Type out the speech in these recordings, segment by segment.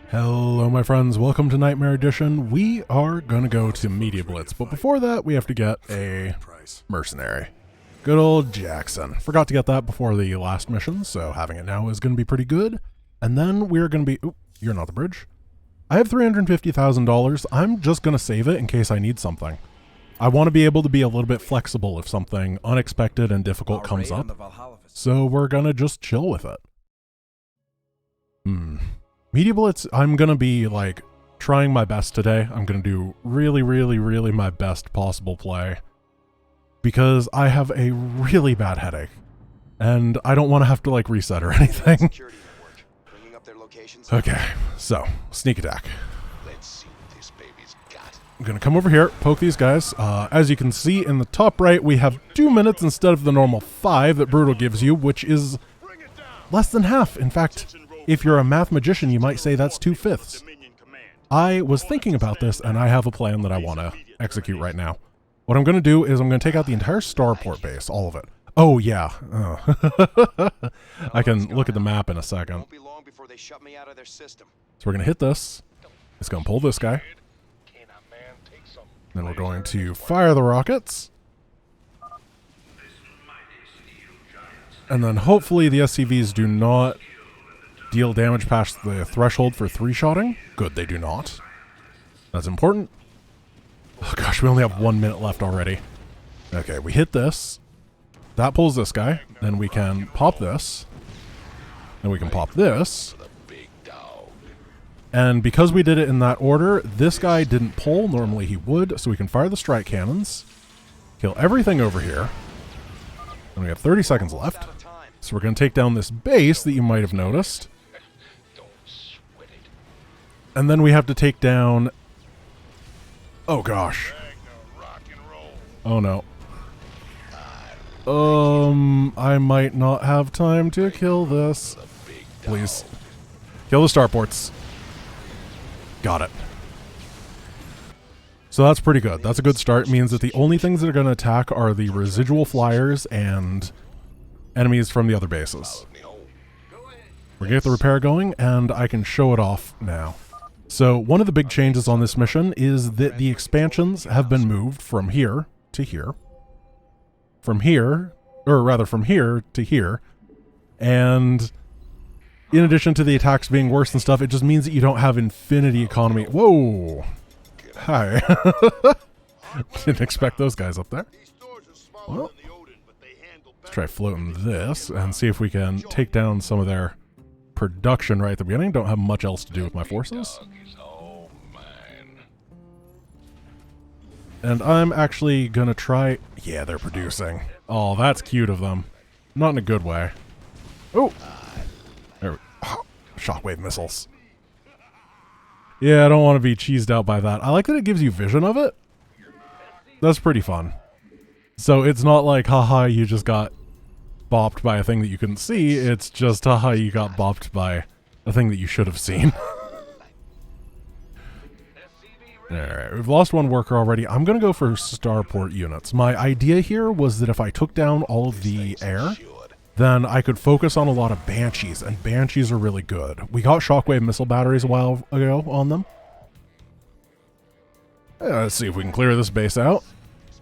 Hello my friends, welcome to Nightmare Edition. We are gonna go to Media Blitz, but before that we have to get a mercenary. Good old Jackson. Forgot to get that before the last mission, so having it now is gonna be pretty good. And then we're gonna be... Oop, you're not the bridge. I have $350,000. I'm just gonna save it in case I need something. I want to be able to be a little bit flexible if something unexpected and difficult comes up. So we're gonna just chill with it. Media Blitz, I'm going to be, like, trying my best today. I'm going to do really my best possible play. Because I have a really bad headache. And I don't want to have to, like, reset or anything. Okay, so, sneak attack. I'm going to come over here, poke these guys. As you can see in the top right, we have 2 minutes instead of the normal 5 that Brutal gives you, which is less than half. In fact, if you're a math magician, you might say that's 2/5. I was thinking about this, and I have a plan that I want to execute right now. What I'm going to do is I'm going to take out the entire starport base, all of it. Oh, yeah. I can look at the map in a second. So we're going to hit this. It's going to pull this guy. Then we're going to fire the rockets. And then hopefully the SCVs do not deal damage past the threshold for 3-shotting. Good, they do not. That's important. Oh gosh, we only have 1 minute left already. Okay, we hit this. That pulls this guy. Then we can pop this. Then we can pop this. And because we did it in that order, this guy didn't pull. Normally he would. So we can fire the strike cannons. Kill everything over here. And we have 30 seconds left. So we're going to take down this base that you might have noticed. And then we have to take down... Oh gosh. Oh no. I might not have time to kill this. Please. Kill the starports. Got it. So that's pretty good. That's a good start. It means that the only things that are going to attack are the residual flyers and enemies from the other bases. We're going to get the repair going, and I can show it off now. So one of the big changes on this mission is that the expansions have been moved from here to here. From here to here. And in addition to the attacks being worse and stuff, it just means that you don't have infinity economy. Whoa! Hi. Didn't expect those guys up there. Well, let's try floating this and see if we can take down some of their production right at the beginning. Don't have much else to do with my forces. And I'm actually gonna try... Yeah, they're producing. Oh, that's cute of them. Not in a good way. Oh! There we... Oh, shockwave missiles. Yeah, I don't want to be cheesed out by that. I like that it gives you vision of it. That's pretty fun. So it's not like, haha, you just got bopped by a thing that you couldn't see. It's just, haha, you got bopped by a thing that you should have seen. Alright, we've lost one worker already. I'm going to go for starport units. My idea here was that if I took down all of the air, then I could focus on a lot of Banshees, and Banshees are really good. We got shockwave missile batteries a while ago on them. Let's see if we can clear this base out.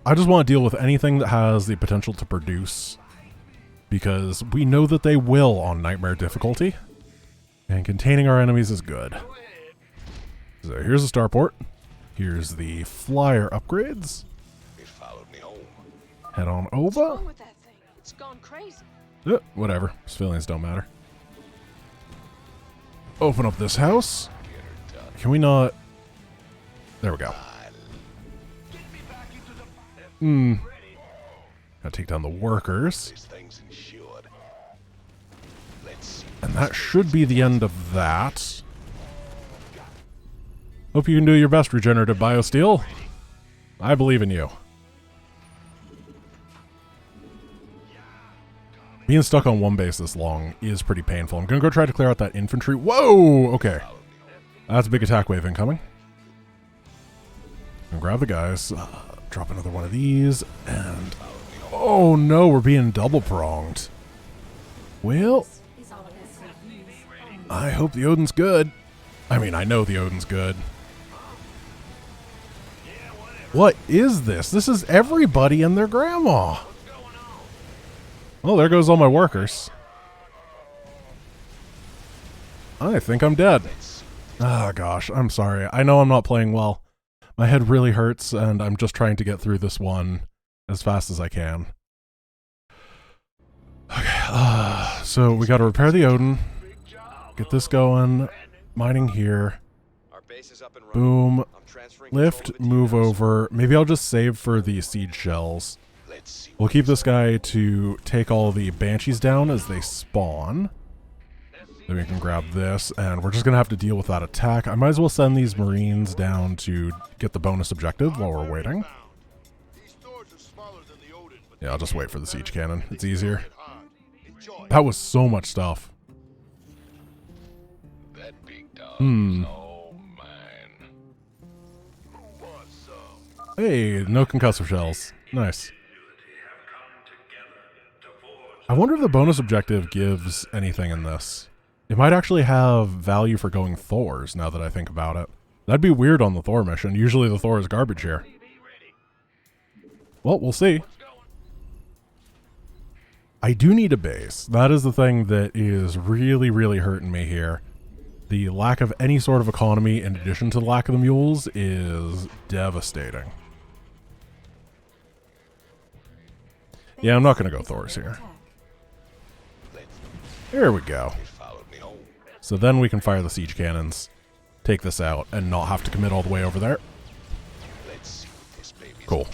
I just want to deal with anything that has the potential to produce, because we know that they will on Nightmare difficulty, and containing our enemies is good. So here's the starport. Here's the flyer upgrades. Head on over. It's gone crazy. Whatever. Civilians don't matter. Open up this house. Can we not... There we go. Gotta take down the workers. And that should be the end of that. Hope you can do your best, Regenerative Biosteel. I believe in you. Being stuck on one base this long is pretty painful. I'm going to go try to clear out that infantry. Whoa! Okay. That's a big attack wave incoming. And grab the guys. Drop another one of these. And... oh no, we're being double pronged. Well... I hope the Odin's good. I mean, I know the Odin's good. What is this? This is everybody and their grandma. Well, there goes all my workers. I think I'm dead. Ah, gosh, I'm sorry. I know I'm not playing well. My head really hurts, and I'm just trying to get through this one as fast as I can. Okay, so we got to repair the Odin, get this going, mining here, boom, lift, move over. Maybe I'll just save for the siege shells. We'll keep this guy to take all the banshees down as they spawn. Then we can grab this, and we're just going to have to deal with that attack. I might as well send these marines down to get the bonus objective while we're waiting. Yeah, I'll just wait for the siege cannon. It's easier. That was so much stuff. Hey, no concussive shells. Nice. I wonder if the bonus objective gives anything in this. It might actually have value for going Thors, now that I think about it. That'd be weird on the Thor mission. Usually the Thor is garbage here. Well, we'll see. I do need a base. That is the thing that is really, really hurting me here. The lack of any sort of economy, in addition to the lack of the mules, is devastating. Yeah, I'm not going to go Thors here. Here we go. So then we can fire the siege cannons, take this out, and not have to commit all the way over there. Cool.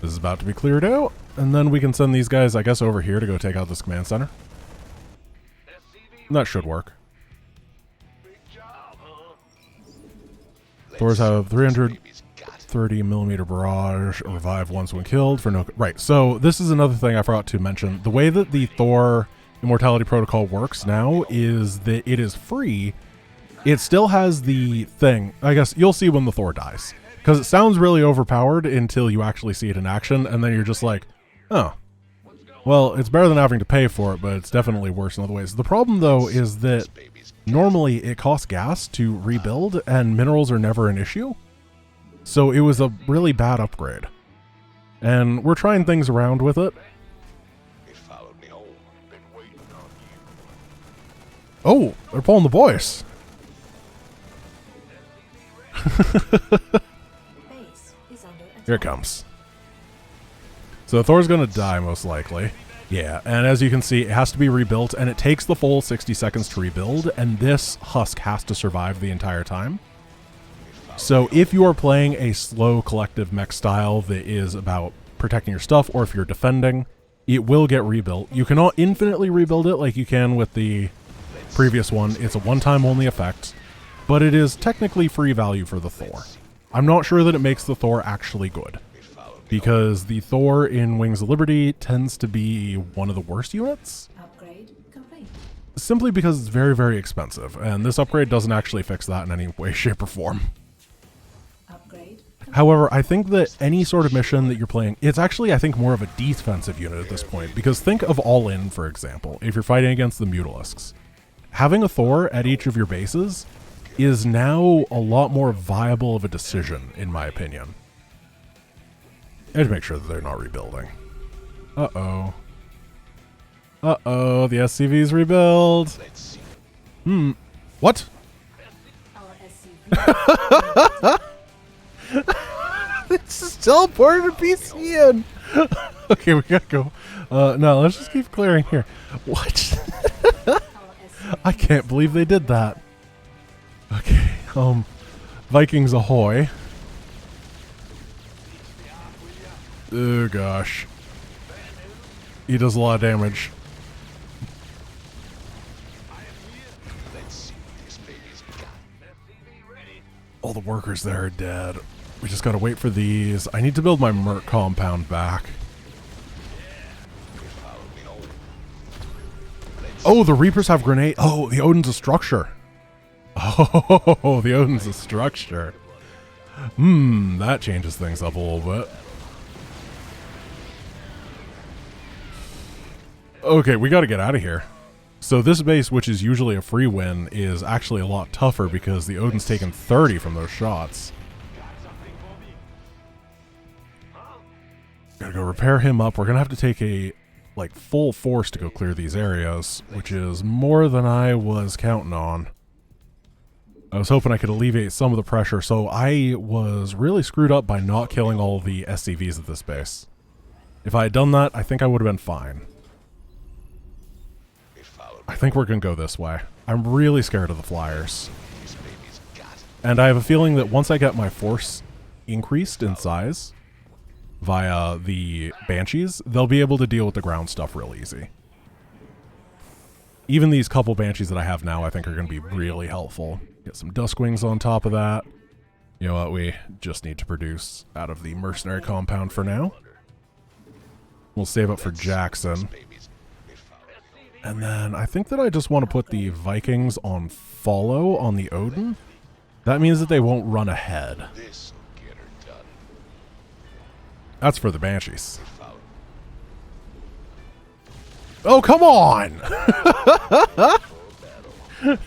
This is about to be cleared out, and then we can send these guys, I guess, over here to go take out this command center. And that should work. Thors have 330mm barrage, revive once when killed for no... Right, so this is another thing I forgot to mention. The way that the Thor Immortality Protocol works now is that it is free. It still has the thing. I guess you'll see when the Thor dies. Because it sounds really overpowered until you actually see it in action, and then you're just like, oh. Well, it's better than having to pay for it, but it's definitely worse in other ways. The problem, though, is that normally it costs gas to rebuild, and minerals are never an issue. So it was a really bad upgrade. And we're trying things around with it. Oh, they're pulling the voice. Here it comes. So Thor's going to die, most likely. Yeah, and as you can see, it has to be rebuilt, and it takes the full 60 seconds to rebuild, and this husk has to survive the entire time. So if you are playing a slow collective mech style that is about protecting your stuff, or if you're defending, it will get rebuilt. You cannot infinitely rebuild it like you can with the previous one. It's a one-time only effect, but it is technically free value for the Thor. I'm not sure that it makes the Thor actually good, because the Thor in Wings of Liberty tends to be one of the worst units. Upgrade complete. Simply because it's very, very expensive, and this upgrade doesn't actually fix that in any way, shape, or form. Upgrade complete. However, I think that any sort of mission that you're playing, it's actually, I think, more of a defensive unit at this point, because think of All In, for example, if you're fighting against the Mutalisks. Having a Thor at each of your bases is now a lot more viable of a decision, in my opinion. I have to make sure that they're not rebuilding. Uh-oh. Uh-oh, the SCVs rebuild. What? Our SCV. This is teleported to PC in. Okay, we gotta go. No, let's just keep clearing here. What? Our SCV. I can't believe they did that. Okay, Vikings ahoy. Oh gosh. He does a lot of damage. All the workers there are dead. We just gotta wait for these. I need to build my Merc compound back. Oh, the Reapers have grenade. Oh, the Odin's a structure. Oh, the Odin's a structure. That changes things up a little bit. Okay, we gotta get out of here. So this base, which is usually a free win, is actually a lot tougher because the Odin's taken 30 from those shots. Gotta go repair him up. We're gonna have to take a full force to go clear these areas, which is more than I was counting on. I was hoping I could alleviate some of the pressure, so I was really screwed up by not killing all of the SCVs at this base. If I had done that, I think I would have been fine. I think we're gonna go this way. I'm really scared of the flyers. And I have a feeling that once I get my force increased in size via the Banshees, they'll be able to deal with the ground stuff real easy. Even these couple Banshees that I have now I think are going to be really helpful. Get some Duskwings on top of that. You know what, we just need to produce out of the mercenary compound for now. We'll save up for Jackson. And then I think that I just want to put the Vikings on follow on the Odin. That means that they won't run ahead. That's for the Banshees. Oh, come on!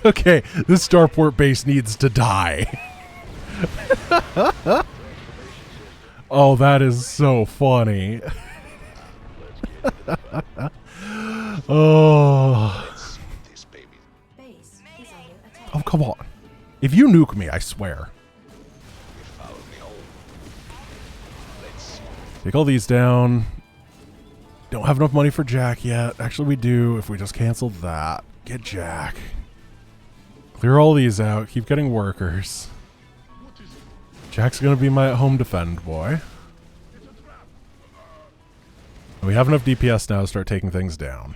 Okay, this starport base needs to die. Oh, that is so funny. Oh. Base is under attack. Oh, come on. If you nuke me, I swear. Take all these down. Don't have enough money for Jack yet. Actually, we do if we just canceled that. Get Jack. Clear all these out. Keep getting workers. Jack's going to be my at-home defend boy. We have enough DPS now to start taking things down.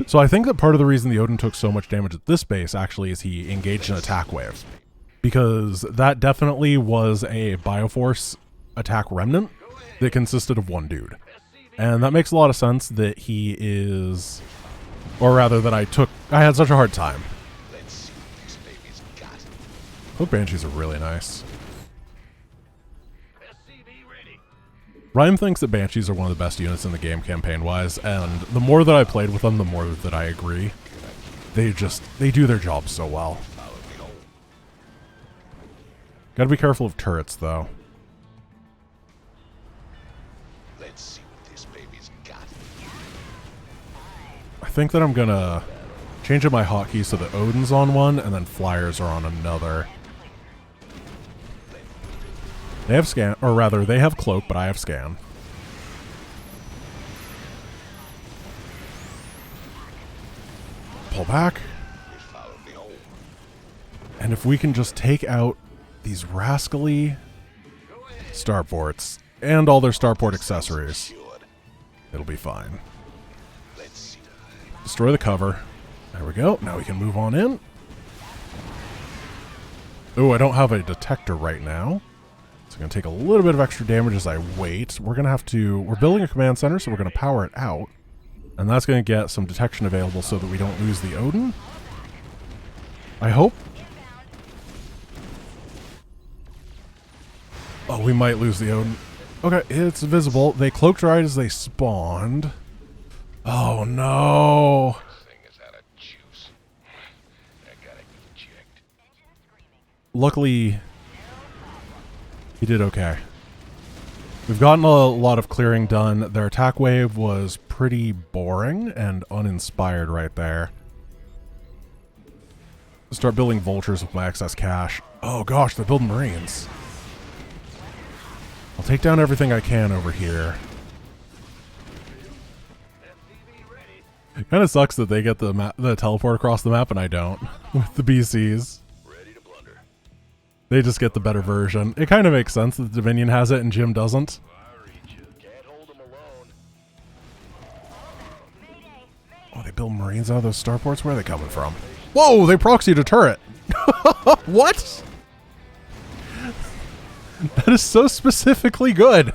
So I think that part of the reason the Odin took so much damage at this base actually is he engaged an attack wave. Because that definitely was a Bioforce attack remnant that consisted of one dude. And that makes a lot of sense that he is... Or rather that I had such a hard time. Those Banshees are really nice. Rhyme thinks that Banshees are one of the best units in the game campaign-wise, and the more that I played with them, the more that I agree. They do their job so well. Gotta be careful of turrets, though. Let's see what this baby's got. I think that I'm gonna change up my hotkeys so that Odin's on one, and then Flyers are on another. They have scan, or rather, they have cloak, but I have scan. Pull back. And if we can just take out these rascally starports and all their starport accessories, it'll be fine. Destroy the cover. There we go. Now we can move on in. Oh, I don't have a detector right now. So I'm going to take a little bit of extra damage as I wait. We're going to have to... We're building a command center, so we're going to power it out. And that's going to get some detection available so that we don't lose the Odin. I hope. Oh, we might lose the Odin. Okay, it's visible. They cloaked right as they spawned. Oh, no. Luckily... He did okay. We've gotten a lot of clearing done. Their attack wave was pretty boring and uninspired right there. Start building vultures with my excess cash. Oh gosh, they're building marines. I'll take down everything I can over here. It kind of sucks that they get the teleport across the map and I don't with the BCs. They just get the better version. It kind of makes sense that the Dominion has it and Jim doesn't. Oh, they build marines out of those starports? Where are they coming from? Whoa, they proxied a turret. What? That is so specifically good.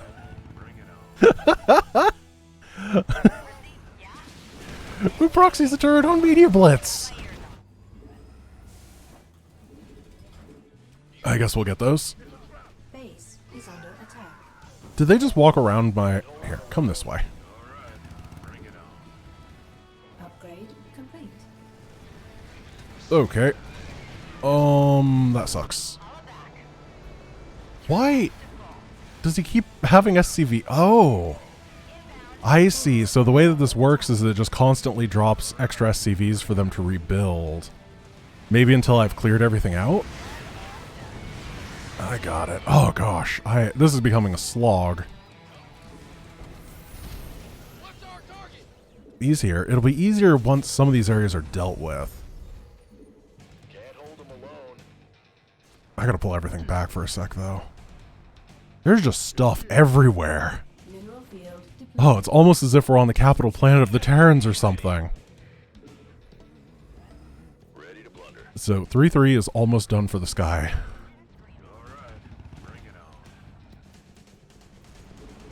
Who proxies a turret on Media Blitz? I guess we'll get those. Base is under attack. Did they just walk around my... Here, come this way. Okay. That sucks. Why does he keep having SCV? Oh, I see. So the way that this works is that it just constantly drops extra SCVs for them to rebuild. Maybe until I've cleared everything out? I got it. Oh gosh, this is becoming a slog. Easier. It'll be easier once some of these areas are dealt with. I gotta pull everything back for a sec though. There's just stuff everywhere. Mineral field depleted. Oh, it's almost as if we're on the capital planet of the Terrans or something. So 3-3 is almost done for the sky.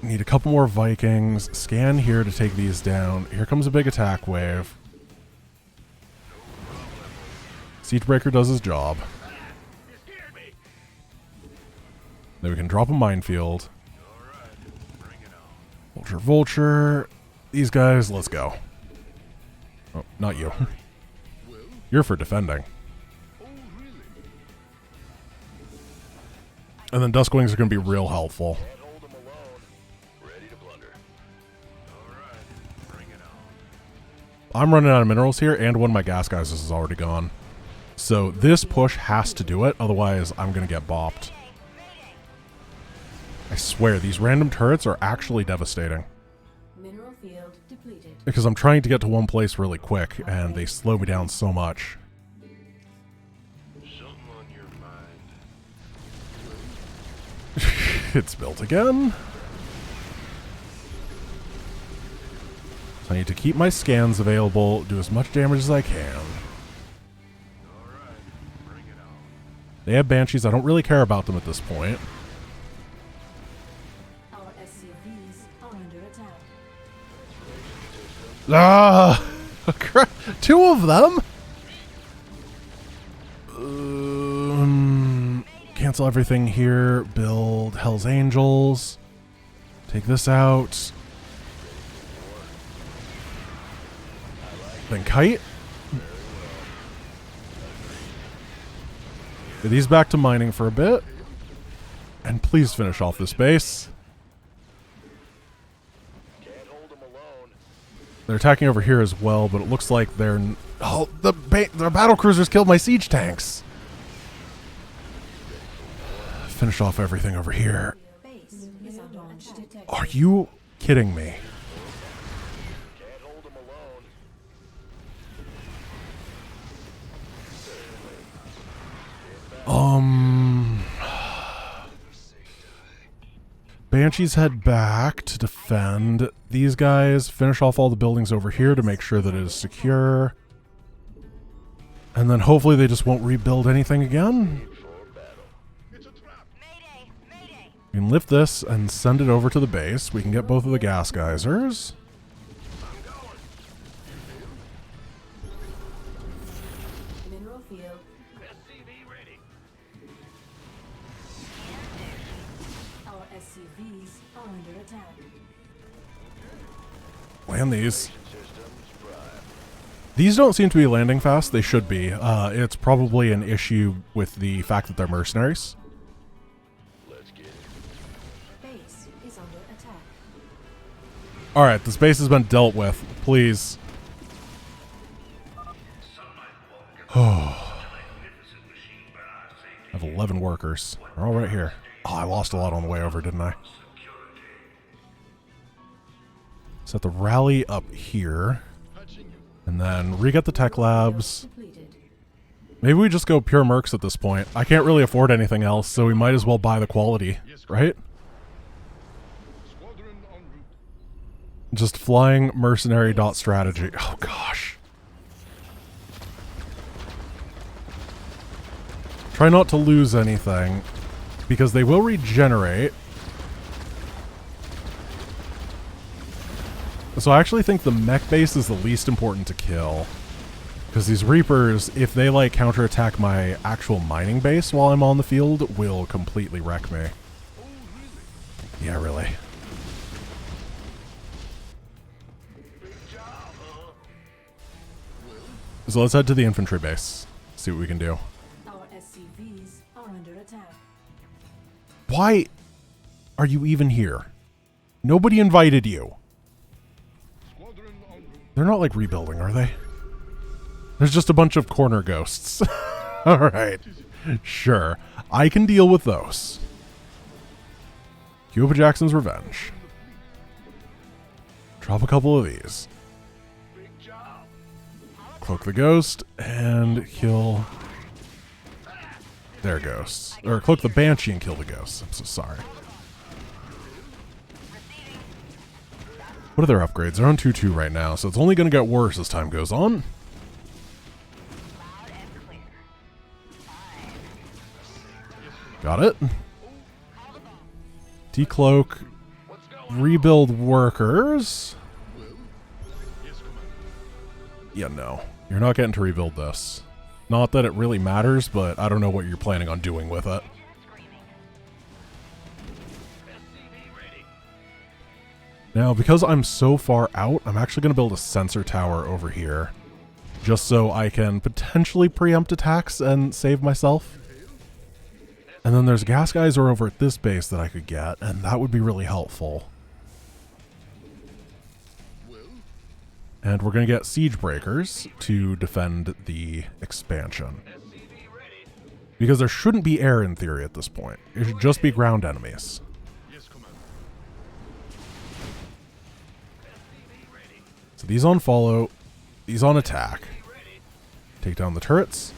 Need a couple more Vikings. Scan here to take these down. Here comes a big attack wave. Siegebreaker does his job. Then we can drop a minefield. Vulture, Vulture. These guys, let's go. Oh, not you. You're for defending. And then Duskwings are going to be real helpful. I'm running out of minerals here, and one of my gas guys is already gone. So this push has to do it, otherwise I'm going to get bopped. I swear, these random turrets are actually devastating. Mineral field depleted. Because I'm trying to get to one place really quick, and they slow me down so much. It's built again. So I need to keep my scans available, do as much damage as I can. They have Banshees. I don't really care about them at this point. Our SCVs are under attack. Ah! Two of them? Cancel everything here. Build Hell's Angels. Take this out. Then Kite. Get these back to mining for a bit. And please finish off this base. They're attacking over here as well, but it looks like they're... Oh, the battle cruisers killed my siege tanks. Finish off everything over here. Base is under attack. Are you kidding me? Banshees head back to defend. These guys finish off all the buildings over here to make sure that it is secure. And then hopefully they just won't rebuild anything again. We can lift this and send it over to the base. We can get both of the gas geysers. Mineral field. Our SCVs are under attack. Land these. These don't seem to be landing fast. They should be. It's probably an issue with the fact that they're mercenaries. Base is under attack. Alright, this base has been dealt with. Please. Oh. I have 11 workers. They're all right here. Oh, I lost a lot on the way over, didn't I? Set the rally up here. And then re-get the tech labs. Depleted. Maybe we just go pure mercs at this point. I can't really afford anything else, so we might as well buy the quality, right? Just flying mercenary dot strategy. Oh gosh. Try not to lose anything, because they will regenerate. So I actually think the mech base is the least important to kill. Because these Reapers, if they like counterattack my actual mining base while I'm on the field, will completely wreck me. Yeah, really. So let's head to the infantry base. See what we can do. Our SCVs are under attack. Why are you even here? Nobody invited you. They're not like rebuilding, are they? There's just a bunch of corner ghosts. Alright. Sure. I can deal with those. Cuba Jackson's Revenge. Drop a couple of these. Cloak the ghost and kill their ghosts. Or cloak the banshee and kill the ghosts. I'm so sorry. What are their upgrades? They're on 2-2 right now, so it's only going to get worse as time goes on. Got it. Decloak. Rebuild workers. Yeah, no. You're not getting to rebuild this. Not that it really matters, but I don't know what you're planning on doing with it. Now, because I'm so far out, I'm actually going to build a sensor tower over here. Just so I can potentially preempt attacks and save myself. And then there's gas geyser over at this base that I could get, and that would be really helpful. And we're going to get siege breakers to defend the expansion. Because there shouldn't be air in theory at this point. It should just be ground enemies. So these on follow, these on attack. Take down the turrets.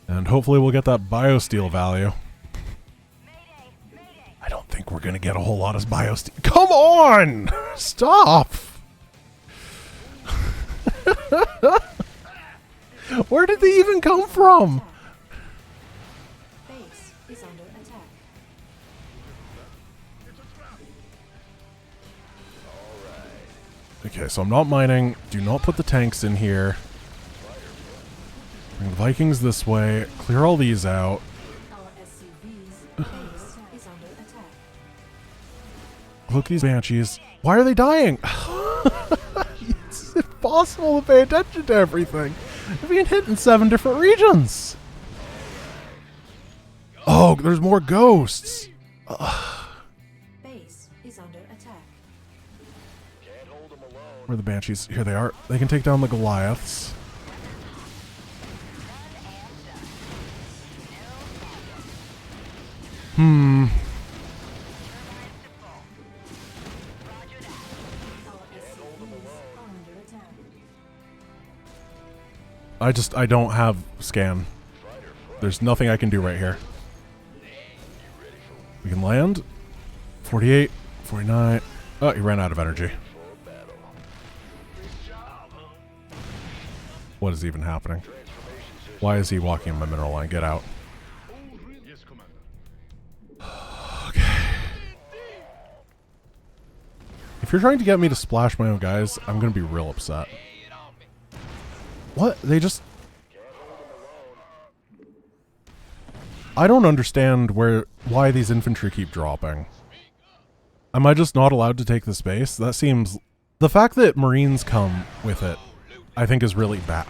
And hopefully we'll get that biosteel value. I don't think we're going to get a whole lot of biosteel. Come on! Stop! Where did they even come from? Base is under attack. Okay, so I'm not mining. Do not put the tanks in here. Bring the Vikings this way. Clear all these out. Our SCVs base is under attack. Look at these banshees. Why are they dying? It's impossible to pay attention to everything. They're being hit in 7 different regions. Oh, there's more ghosts. Base is under attack. Where are the banshees? Here they are. They can take down the Goliaths. Our SCVs are under attack. I don't have scan. There's nothing I can do right here. We can land. 48, 49. Oh, he ran out of energy. What is even happening? Why is he walking in my mineral line? Get out. Okay. If you're trying to get me to splash my own guys, I'm going to be real upset. What? They just... I don't understand why these infantry keep dropping. Am I just not allowed to take the space? That seems... The fact that Marines come with it, I think is really bad.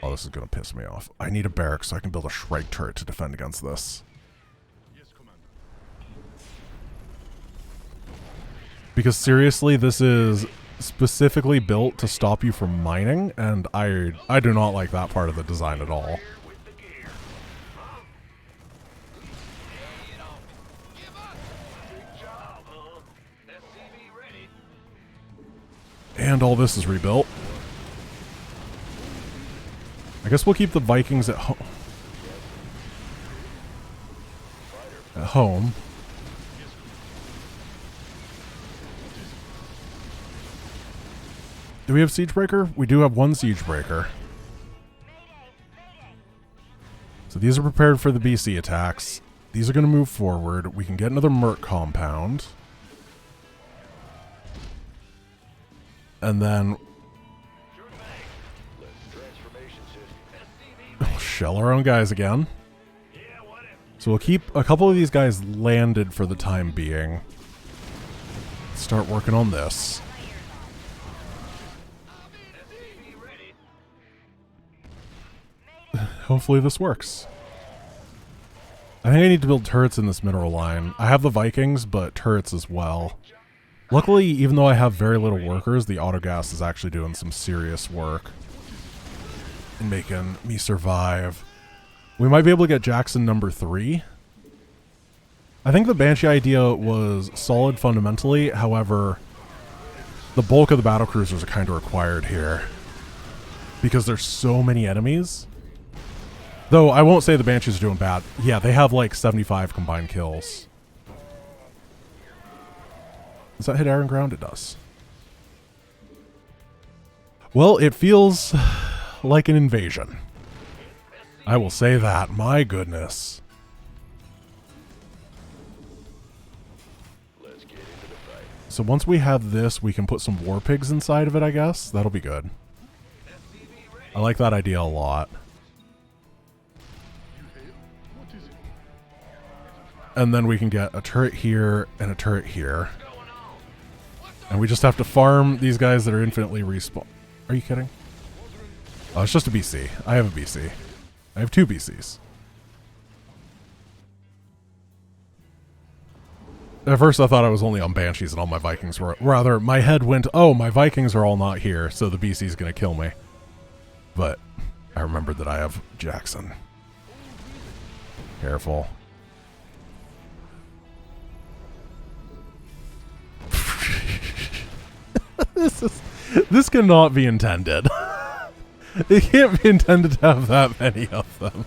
Oh, this is going to piss me off. I need a barrack so I can build a Shrike turret to defend against this. Because seriously, this is specifically built to stop you from mining, and I do not like that part of the design at all. And all this is rebuilt. I guess we'll keep the Vikings at home. Do we have Siegebreaker? We do have one Siegebreaker. So these are prepared for the BC attacks. These are going to move forward. We can get another Merc compound. And then... we'll shell our own guys again. So we'll keep a couple of these guys landed for the time being. Start working on this. Hopefully this works. I think I need to build turrets in this mineral line. I have the Vikings, but turrets as well. Luckily, even though I have very little workers, the autogas is actually doing some serious work in making me survive. We might be able to get Jackson number 3. I think the Banshee idea was solid fundamentally. However, the bulk of the battlecruisers are kind of required here because there's so many enemies. Though I won't say the Banshees are doing bad. Yeah, they have like 75 combined kills. Does that hit air and ground? It does. Well, it feels like an invasion. I will say that. My goodness. So once we have this, we can put some war pigs inside of it, I guess. That'll be good. I like that idea a lot. And then we can get a turret here and a turret here. And we just have to farm these guys that are infinitely respawn. Are you kidding? Oh, it's just a BC. I have a BC. I have 2 BCs. At first I thought I was only on Banshees and all my Vikings were... Rather, my head went, oh, my Vikings are all not here, so the BC's gonna kill me. But I remembered that I have Jackson. Careful. This cannot be intended. It can't be intended to have that many of them.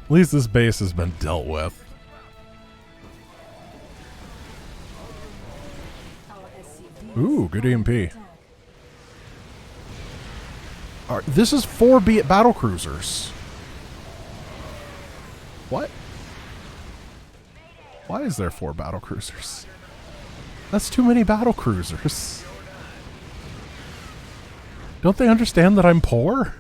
At least this base has been dealt with. Ooh, good EMP. Alright, this is 4 battle cruisers. What? Why is there 4 battle cruisers? That's too many battle cruisers. Don't they understand that I'm poor?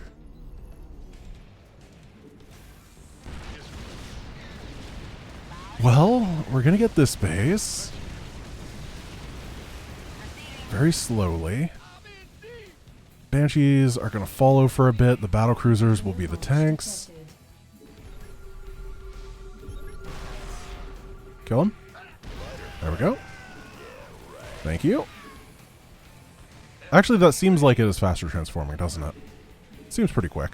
Well, we're gonna get this base. Very slowly. Banshees are gonna follow for a bit. The battle cruisers will be the tanks. Kill him. There we go. Thank you. Actually, that seems like it is faster transforming, doesn't it? Seems pretty quick.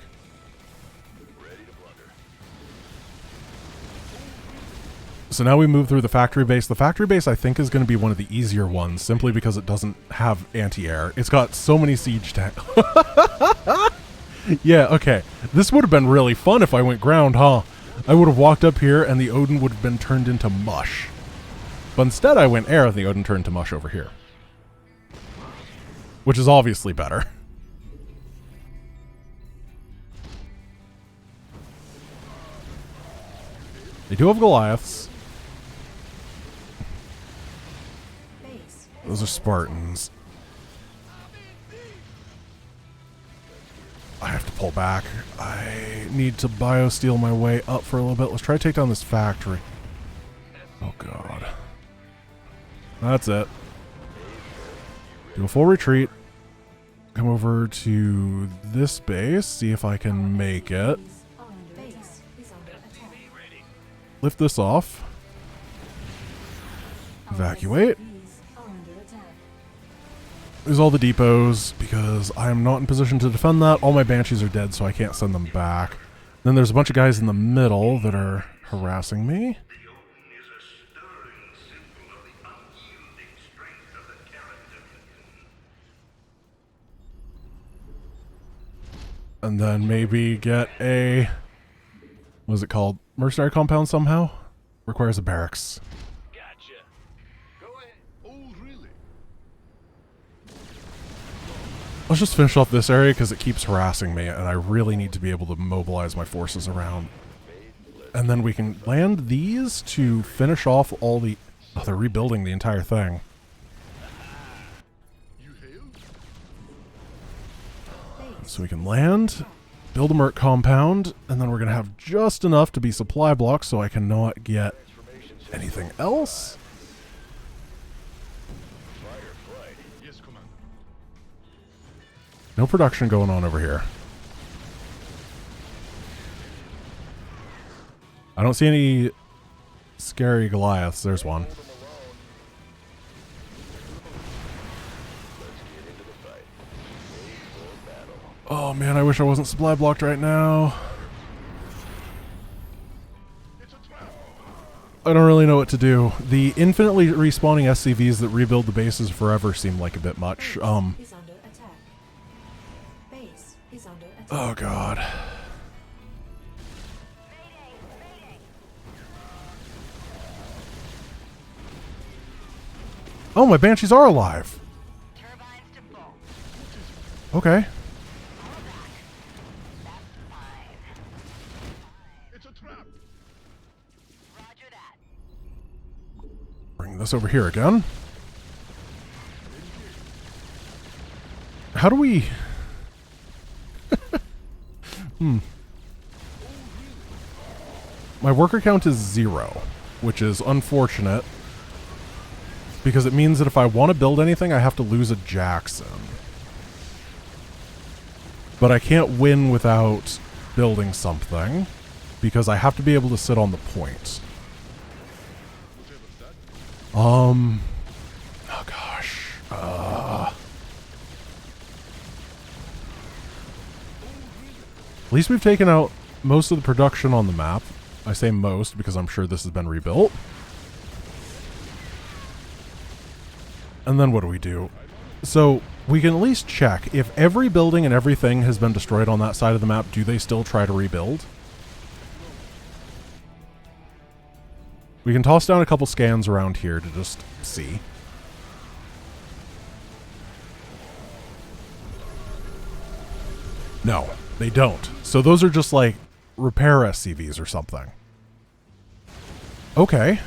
So now we move through the factory base. The factory base, I think, is going to be one of the easier ones, simply because it doesn't have anti-air. It's got so many siege tanks. Yeah, okay. This would have been really fun if I went ground, huh? I would have walked up here and the Odin would have been turned into mush. But instead I went air and the Odin turned to mush over here. Which is obviously better. They do have Goliaths. Those are Spartans. I have to pull back. I need to biosteel my way up for a little bit. Let's try to take down this factory. Oh god. That's it. Do a full retreat. Come over to this base. See if I can make it. Lift this off. Evacuate. There's all the depots, because I am not in position to defend that. All my Banshees are dead, so I can't send them back. Then there's a bunch of guys in the middle that are harassing me. And then maybe get a... what is it called? Mercenary compound somehow? Requires a barracks. Let's just finish off this area because it keeps harassing me and I really need to be able to mobilize my forces around. And then we can land these to finish off all the... oh, they're rebuilding the entire thing. So we can land, build a merc compound, and then we're going to have just enough to be supply blocks so I cannot get anything else. No production going on over here. I don't see any scary Goliaths. There's one. Oh man, I wish I wasn't supply blocked right now. I don't really know what to do. The infinitely respawning SCVs that rebuild the bases forever seem like a bit much. Is under attack. Base is under attack. Oh god. Oh, my banshees are alive. Okay. Bring this over here again. How do we... My worker count is 0, which is unfortunate, because it means that if I want to build anything, I have to lose a Jackson. But I can't win without building something, because I have to be able to sit on the point. Oh gosh. At least we've taken out most of the production on the map. I say most because I'm sure this has been rebuilt. And then what do we do? So we can at least check if every building and everything has been destroyed on that side of the map. Do they still try to rebuild? We can toss down a couple scans around here to just see. No, they don't. So those are just like repair SCVs or something. Okay.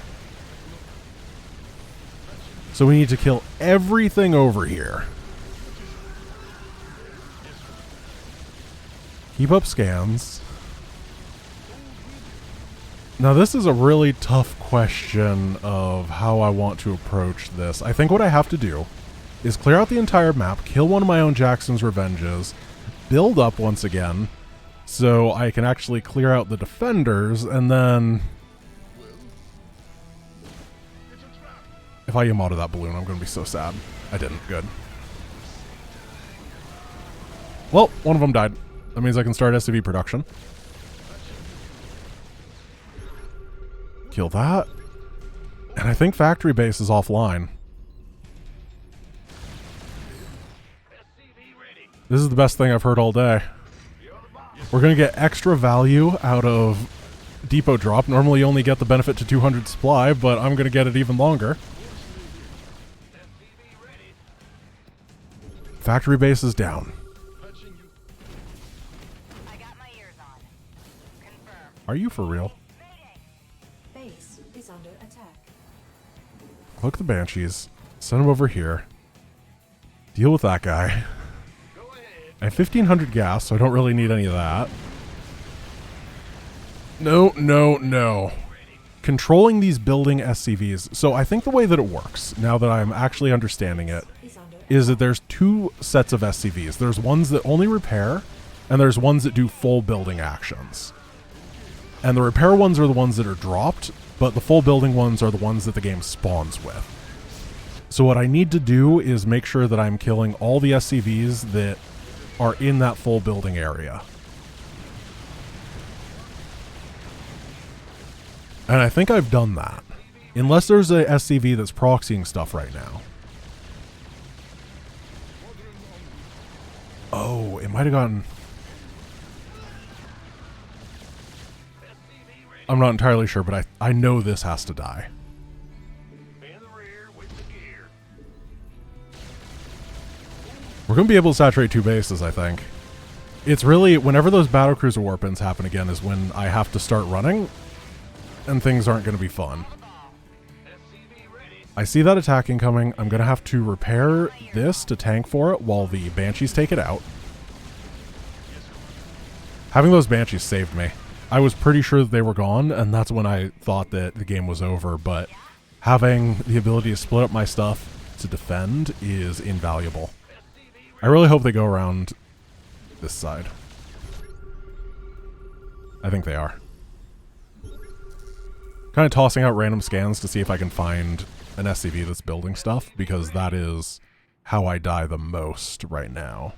So we need to kill everything over here. Keep up scans. Now this is a really tough question of how I want to approach this. I think what I have to do is clear out the entire map, kill one of my own Jackson's Revenges, build up once again, so I can actually clear out the defenders, and then... If I Yamato that balloon, I'm going to be so sad. I didn't. Good. Well, one of them died. That means I can start SCV production. Kill that. And I think factory base is offline. This is the best thing I've heard all day. We're going to get extra value out of depot drop. Normally you only get the benefit to 200 supply, but I'm going to get it even longer. Factory base is down. Are you for real? Base is under attack. Look the Banshees. Send them over here. Deal with that guy. I have 1,500 gas, so I don't really need any of that. No, no, no. Controlling these building SCVs. So I think the way that it works, now that I'm actually understanding it, is that there's two sets of SCVs. There's ones that only repair, and there's ones that do full building actions. And the repair ones are the ones that are dropped, but the full building ones are the ones that the game spawns with. So what I need to do is make sure that I'm killing all the SCVs that are in that full building area. And I think I've done that. Unless there's a SCV that's proxying stuff right now. Oh, it might have gotten... I'm not entirely sure, but I know this has to die. We're going to be able to saturate 2 bases, I think. It's really, whenever those battlecruiser warp-ins happen again is when I have to start running, and things aren't going to be fun. I see that attack incoming. I'm going to have to repair this to tank for it while the Banshees take it out. Having those Banshees saved me. I was pretty sure that they were gone, and that's when I thought that the game was over, but having the ability to split up my stuff to defend is invaluable. I really hope they go around this side. I think they are. Kind of tossing out random scans to see if I can find an SCV that's building stuff, because that is how I die the most right now.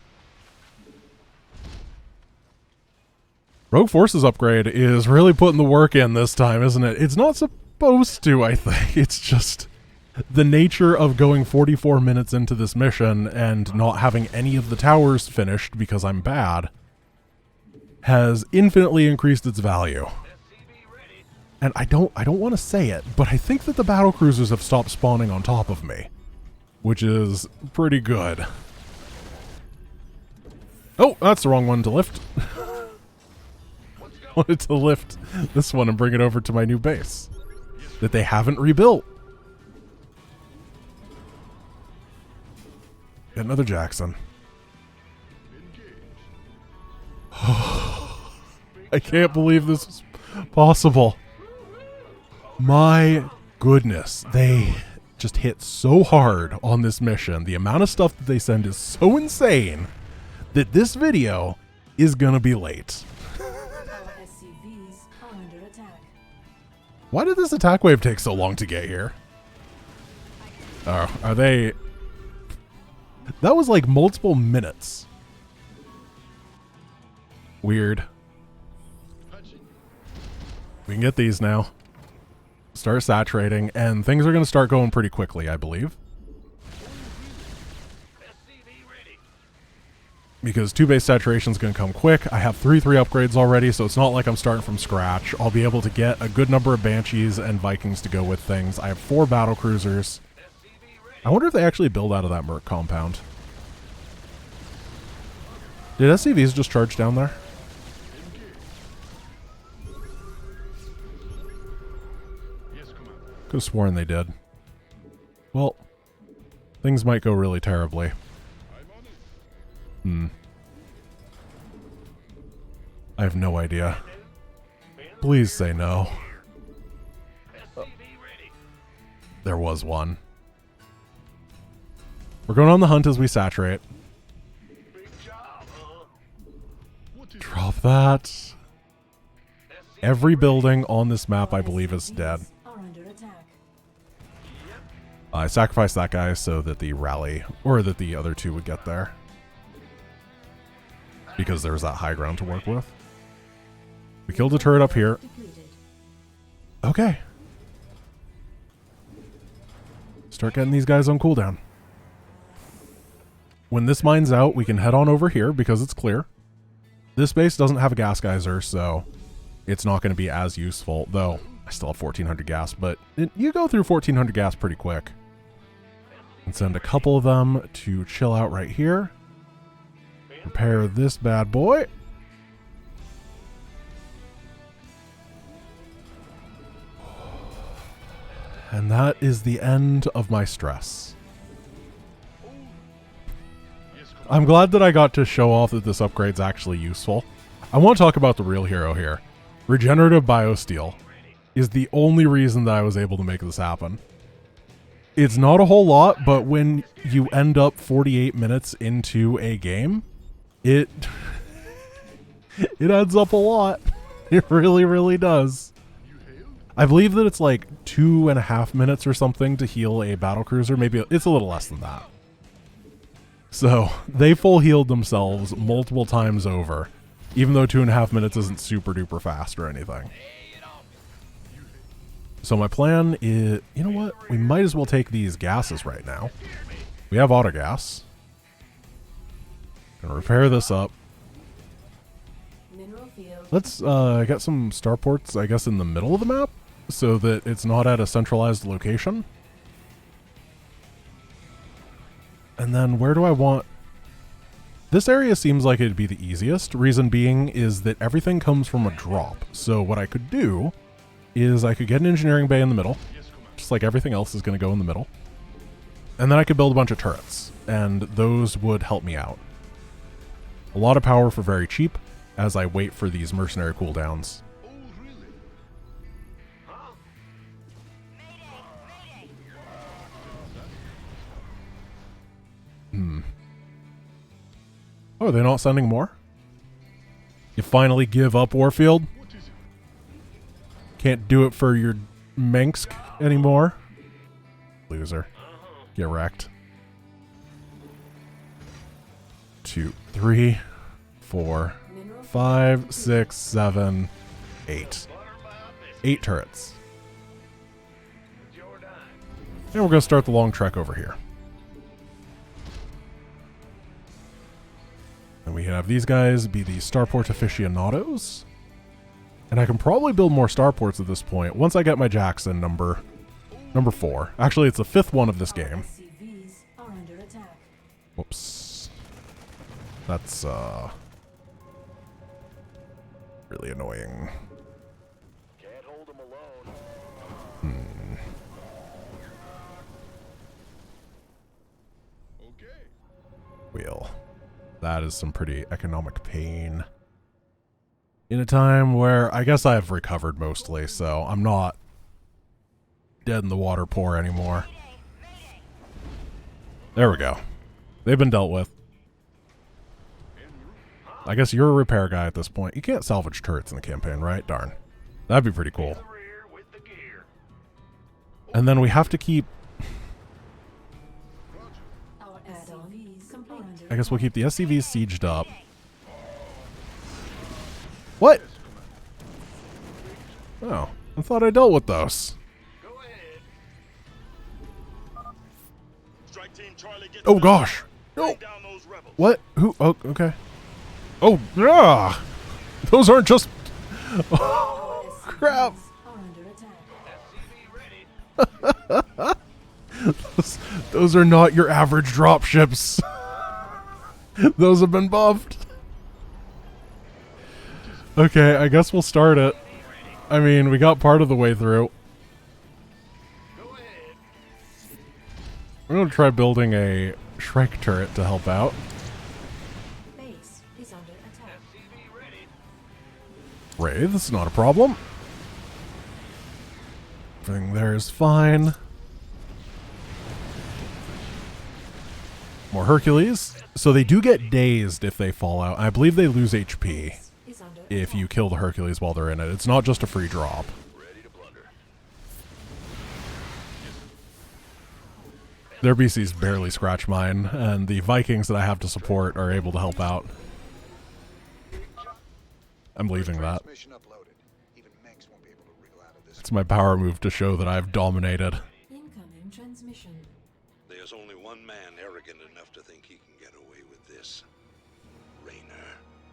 Rogue Forces upgrade is really putting the work in this time, isn't it? It's not supposed to, I think. It's just the nature of going 44 minutes into this mission and not having any of the towers finished because I'm bad has infinitely increased its value. And I don't want to say it, but I think that the battle cruisers have stopped spawning on top of me, which is pretty good. Oh, that's the wrong one to lift. Wanted to lift this one and bring it over to my new base that they haven't rebuilt. Get another Jackson. I can't believe this is possible. My goodness, they just hit so hard on this mission. The amount of stuff that they send is so insane that this video is gonna be late. Our SCVs are under attack. Why did this attack wave take so long to get here? Oh, are they... That was like multiple minutes. Weird. We can get these now. Start saturating, and things are going to start going pretty quickly, I believe. Because 2 base saturation is going to come quick. I have 3 upgrades already, so it's not like I'm starting from scratch. I'll be able to get a good number of Banshees and Vikings to go with things. I have 4 battle cruisers. I wonder if they actually build out of that Merc compound. Did SCVs just charge down there? Could have sworn they did. Well, things might go really terribly. I have no idea. Please say no. There was one. We're going on the hunt as we saturate. Drop that. Every building on this map, I believe, is dead. Are under attack. I sacrificed that guy so that the rally, or that the other 2 would get there. Because there was that high ground to work with. We killed a turret up here. Depleted. Okay. Start getting these guys on cooldown. When this mine's out, we can head on over here because it's clear. This base doesn't have a gas geyser, so it's not going to be as useful, though I still have 1400 gas, but you go through 1400 gas pretty quick. And send a couple of them to chill out right here. Repair this bad boy. And that is the end of my stress. I'm glad that I got to show off that this upgrade's actually useful. I want to talk about the real hero here. Regenerative Biosteel is the only reason that I was able to make this happen. It's not a whole lot, but when you end up 48 minutes into a game, it adds up a lot. It really, really does. I believe that it's like 2.5 minutes or something to heal a battlecruiser. Maybe it's a little less than that. So they full healed themselves multiple times over, even though 2.5 minutes isn't super duper fast or anything. So my plan is, you know what? We might as well take these gases right now. We have auto gas. Gonna repair this up. Mineral field. Let's get some starports, I guess, in the middle of the map so that it's not at a centralized location. And then where do I want... This area seems like it'd be the easiest. Reason being is that everything comes from a drop. So what I could do is I could get an engineering bay in the middle, just like everything else is going to go in the middle. And then I could build a bunch of turrets, and those would help me out. A lot of power for very cheap as I wait for these mercenary cooldowns. Oh, are they not sending more? You finally give up, Warfield? Can't do it for your Minsk anymore? Loser. Get wrecked. 2, 3, 4, 5, 6, 7, 8. 8 turrets. And we're going to start the long trek over here. And we can have these guys be the starport aficionados. And I can probably build more starports at this point once I get my Jackson number 4. Actually, it's the 5th one of this game. SCVs are under attack. Whoops. That's, really annoying. Can't hold them alone. Okay. Wheel. That is some pretty economic pain. In a time where I guess I've recovered mostly, so I'm not dead in the water poor anymore. There we go. They've been dealt with. I guess you're a repair guy at this point. You can't salvage turrets in the campaign, right? Darn. That'd be pretty cool. Rear with the gear. And then we have to keep... Our SCVs are under I guess we'll keep the SCVs sieged up. What? Oh, I thought I dealt with those. Go ahead. Strike team Charlie gets Oh the- gosh. No. Bring down those rebels. What? Who? Oh, okay. Oh, yeah. Those aren't just... Oh, SCVs crap. are under attack. Those are not your average dropships. Those have been buffed. Okay, I guess we'll start it. I mean, we got part of the way through. Go ahead. I'm going to try building a Shrike turret to help out. Base is under attack. SCV ready. Wraiths, not a problem. Everything there is fine. More Hercules. So they do get dazed if they fall out. I believe they lose HP Is under if you kill the Hercules while they're in it. It's not just a free drop. Ready to plunder. Their BCs barely scratch mine, and the Vikings that I have to support are able to help out. I'm leaving that. Transmission uploaded. Even Manx won't be able to wriggle out of this. It's my power move to show that I've dominated. incoming transmission. There's only one man arrogant enough to think he can get away with this. Raynor.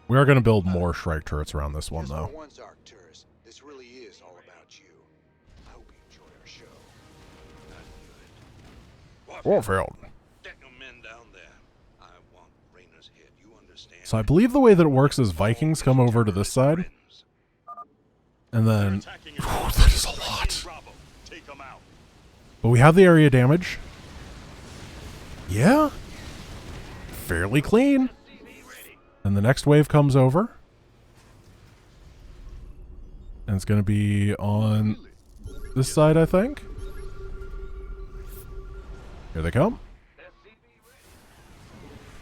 We are going to build more Shrike turrets around this one, Just though. for once, Arcturus, this really is all about you. I hope you enjoy our show. Warfield. Get your men down there. I want Raynor's head. You understand? So I believe the way that it works is Vikings come over to this side, Friends. and then... Attacking Whew, that is a Strike lot. team Bravo. Take them out. But we have the area damage. Yeah. Fairly clean. And the next wave comes over. And it's going to be on this side, I think. Here they come.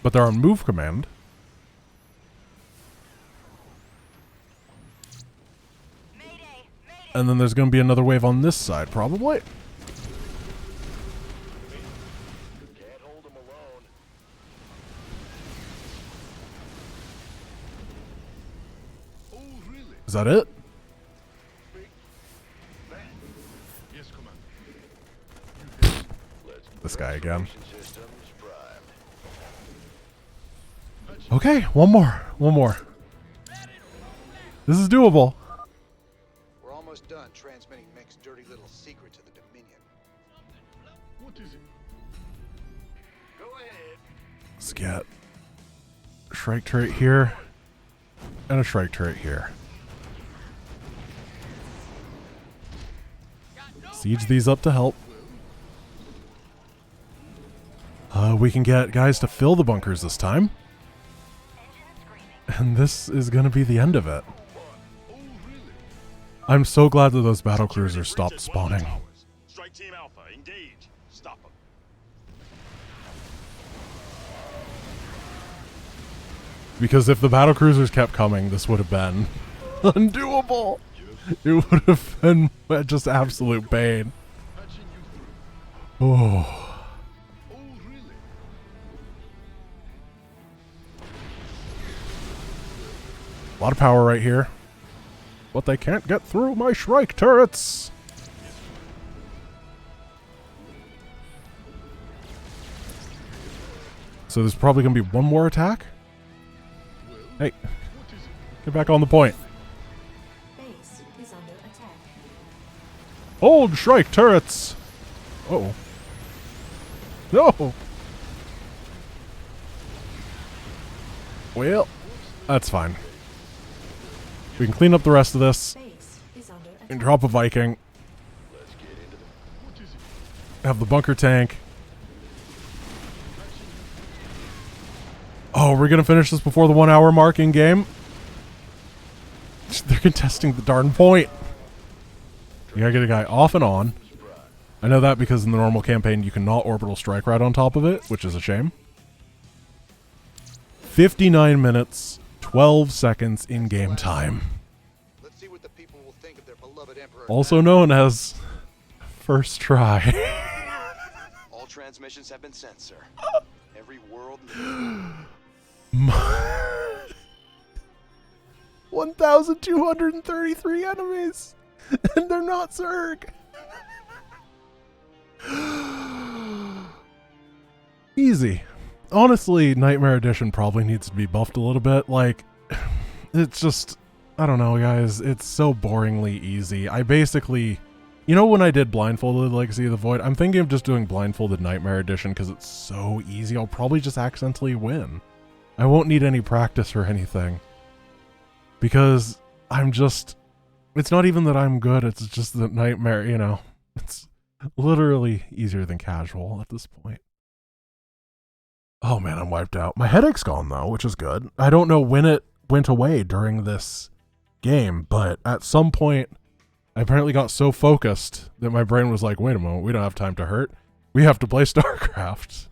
But they're on move command. And then there's going to be another wave on this side, probably. Can't hold them alone. Oh, really? Is that it? Yes, Commander. This guy again. Systems primed. Okay, one more. One more. This is doable. We're almost done transmitting Mink's dirty little secret to the Dominion. What is it? Go ahead. Let's get a Shrike turret here and a Shrike turret here. Siege these up to help. We can get guys to fill the bunkers this time. And this is going to be the end of it. I'm so glad that those battle cruisers stopped spawning. Strike team Alpha, engage. Stop them. Because if the battlecruisers kept coming, this would have been undoable. It would have been just absolute pain. Patching you through. Oh. Oh, really? A lot of power right here. But they can't get through my Shrike turrets. So there's probably going to be one more attack. Hey, What is it? get back on the point. Base is under attack. Hold Shrike turrets. Uh-oh. No. Well, that's fine. We can clean up the rest of this Base is under attack. and drop a Viking. Let's get into the... What is it? Have the bunker tank. Oh, we're gonna finish this before the 1 hour mark in game. They're contesting the darn point. You gotta get a guy off and on. I know that because in the normal campaign you cannot orbital strike right on top of it, which is a shame. 59 minutes, 12 seconds in game time. Let's see what the people will think of their beloved emperor. Also known as first try. All transmissions have been sent, sir. Every world. 1,233 enemies, and they're not Zerg. Easy. Honestly, Nightmare Edition probably needs to be buffed a little bit. Like, it's just, I don't know, guys. It's so boringly easy. I basically, you know, when I did Blindfolded Legacy of the Void, I'm thinking of just doing Blindfolded Nightmare Edition because it's so easy. I'll probably just accidentally win. I won't need any practice or anything. Because I'm just, it's not even that I'm good, it's just that Nightmare, you know, it's literally easier than casual at this point. Oh man, I'm wiped out. My headache's gone though, which is good. I don't know when it went away during this game, but at some point, I apparently got so focused that my brain was like, wait a moment, we don't have time to hurt. We have to play StarCraft.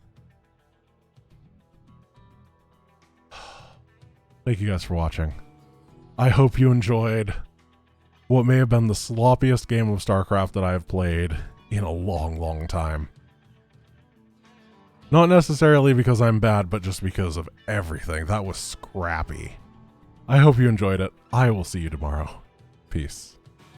Thank you guys for watching. I hope you enjoyed what may have been the sloppiest game of StarCraft that I have played in a long, long time. Not necessarily because I'm bad, but just because of everything. That was scrappy. I hope you enjoyed it. I will see you tomorrow. Peace.